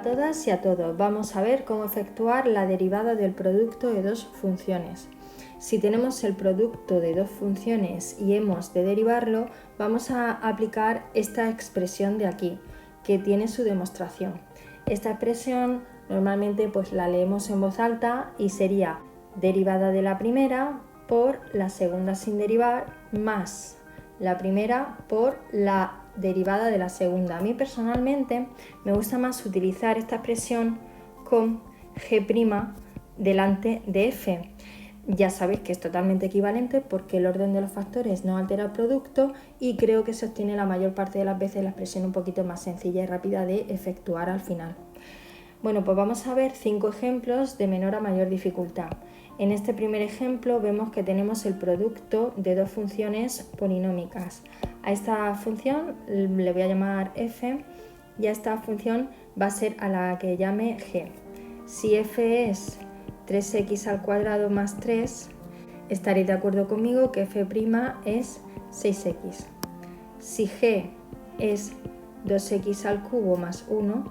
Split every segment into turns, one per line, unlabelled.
todas y a todos. Vamos a ver cómo efectuar la derivada del producto de dos funciones. Si tenemos el producto de dos funciones y hemos de derivarlo, vamos a aplicar esta expresión de aquí, que tiene su demostración. Esta expresión normalmente pues la leemos en voz alta y sería derivada de la primera por la segunda sin derivar más la primera por la derivada de la segunda. A mí personalmente me gusta más utilizar esta expresión con g' delante de f. Ya sabéis que es totalmente equivalente porque el orden de los factores no altera el producto y creo que se obtiene la mayor parte de las veces la expresión un poquito más sencilla y rápida de efectuar al final. Bueno, pues vamos a ver 5 ejemplos de menor a mayor dificultad. En este primer ejemplo vemos que tenemos el producto de dos funciones polinómicas. A esta función le voy a llamar f y a esta función va a ser a la que llame g. Si f es 3x al cuadrado más 3, estaréis de acuerdo conmigo que f' es 6x. Si g es 2x al cubo más 1,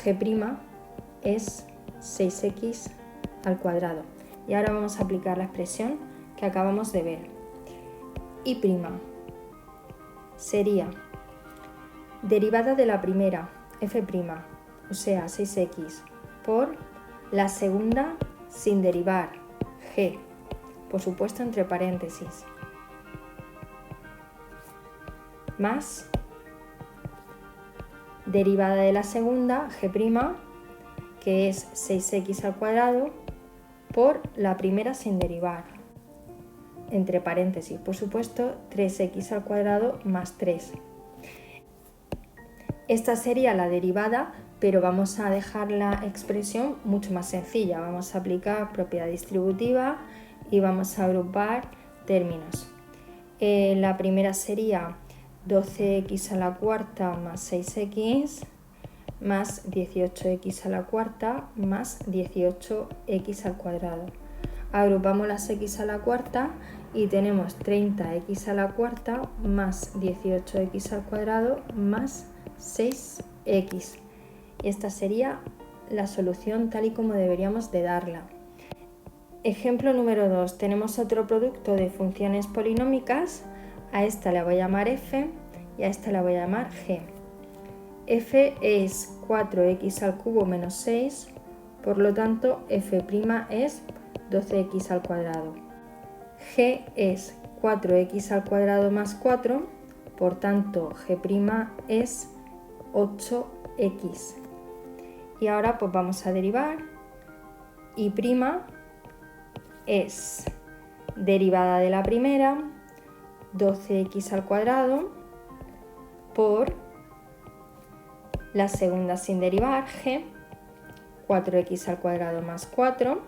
g' es 6x al cuadrado. Y ahora vamos a aplicar la expresión que acabamos de ver. Y' sería derivada de la primera, f', o sea 6x, por la segunda sin derivar, g, por supuesto entre paréntesis, más derivada de la segunda, g', que es 6x al cuadrado, por la primera sin derivar, entre paréntesis, por supuesto, 3x al cuadrado más 3. Esta sería la derivada, pero vamos a dejar la expresión mucho más sencilla. Vamos a aplicar propiedad distributiva y vamos a agrupar términos. La primera sería 12x a la cuarta más 6x más 18x a la cuarta más 18x al cuadrado. Agrupamos las x a la cuarta y tenemos 30x a la cuarta más 18x al cuadrado más 6x. Esta sería la solución tal y como deberíamos de darla. Ejemplo número 2. Tenemos otro producto de funciones polinómicas. A esta la voy a llamar f y a esta la voy a llamar g. f es 4x al cubo menos 6, por lo tanto f' es 12x al cuadrado. g es 4x al cuadrado más 4, por tanto g' es 8x. Y ahora pues vamos a derivar. Y' es derivada de la primera, 12x al cuadrado, por la segunda sin derivar, g, 4x al cuadrado más 4,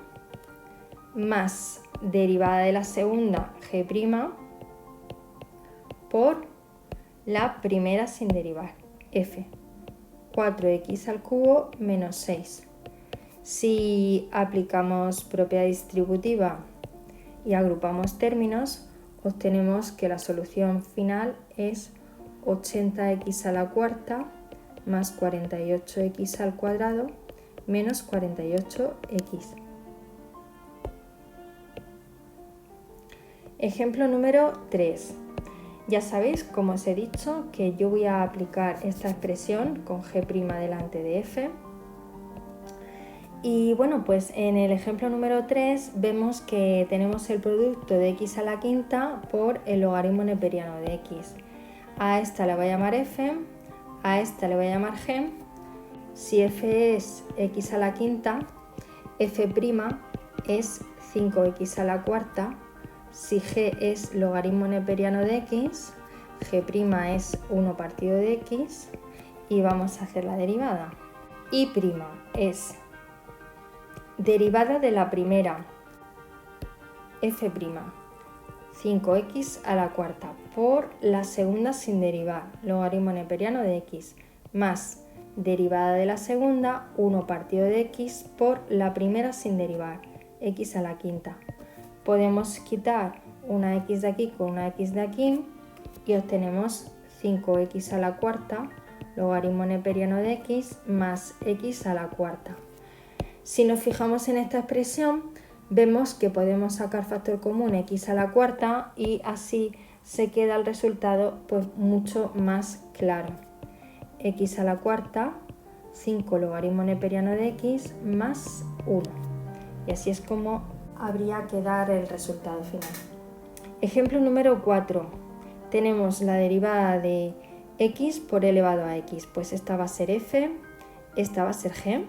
más derivada de la segunda, g', por la primera sin derivar, f, 4x al cubo menos 6. Si aplicamos propiedad distributiva y agrupamos términos, obtenemos que la solución final es 80x a la cuarta más 48x al cuadrado menos 48x. Ejemplo número 3. Ya sabéis, como os he dicho, que yo voy a aplicar esta expresión con g' delante de f. Y bueno, pues en el ejemplo número 3 vemos que tenemos el producto de x a la quinta por el logaritmo neperiano de x. A esta le voy a llamar f, a esta le voy a llamar g. Si f es x a la quinta, f' es 5x a la cuarta. Si g es logaritmo neperiano de x, g' es 1 partido de x y vamos a hacer la derivada. Y' es derivada de la primera, f', 5x a la cuarta, por la segunda sin derivar, logaritmo neperiano de x, más derivada de la segunda, 1 partido de x, por la primera sin derivar, x a la quinta. Podemos quitar una x de aquí con una x de aquí y obtenemos 5x a la cuarta logaritmo neperiano de x más x a la cuarta. Si nos fijamos en esta expresión, vemos que podemos sacar factor común x a la cuarta y así se queda el resultado pues mucho más claro. X a la cuarta, 5 logaritmo neperiano de x más 1. Y así es como habría que dar el resultado final. Ejemplo número 4. Tenemos la derivada de x por e elevado a x. Pues esta va a ser f, esta va a ser g.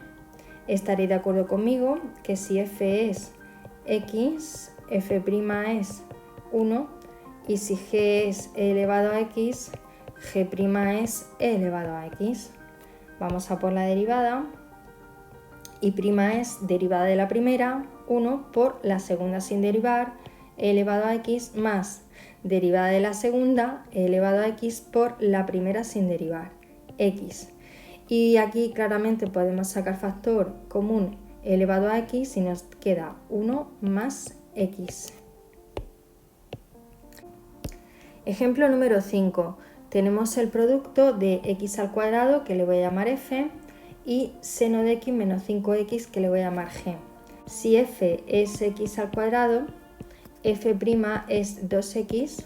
Estaréis de acuerdo conmigo que si f es x, f' es 1 y si g es e elevado a x, g' es e elevado a x. Vamos a por la derivada y prima es derivada de la primera, 1 por la segunda sin derivar, e elevado a x más derivada de la segunda, e elevado a x por la primera sin derivar, x. Y aquí claramente podemos sacar factor común e elevado a x y nos queda 1 más x. Ejemplo número 5. Tenemos el producto de x al cuadrado, que le voy a llamar f, y seno de x menos 5x, que le voy a llamar g. Si f es x al cuadrado, f' es 2x,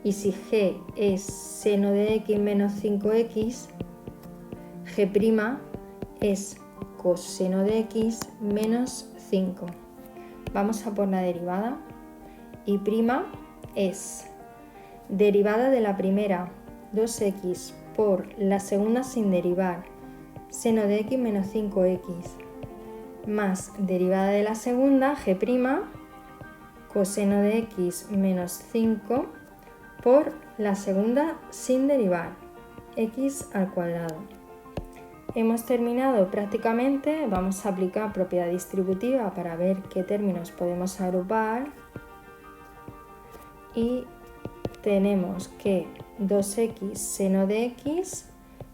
y si g es seno de x menos 5x, g' es coseno de x menos 5. Vamos a por la derivada. Y prima es derivada de la primera, 2x, por la segunda sin derivar, seno de x menos 5x, más derivada de la segunda, g', coseno de x menos 5, por la segunda sin derivar, x al cuadrado. Hemos terminado prácticamente. Vamos a aplicar propiedad distributiva para ver qué términos podemos agrupar. Y tenemos que 2x seno de x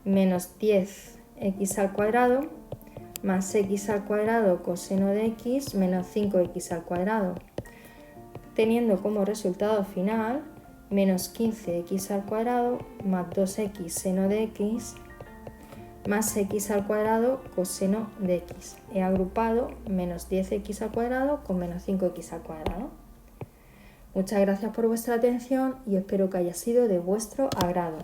menos 10x al cuadrado más x al cuadrado coseno de x menos 5x al cuadrado, teniendo como resultado final menos 15x al cuadrado más 2x seno de x más x al cuadrado coseno de x. He agrupado menos 10x al cuadrado con menos 5x al cuadrado. Muchas gracias por vuestra atención y espero que haya sido de vuestro agrado.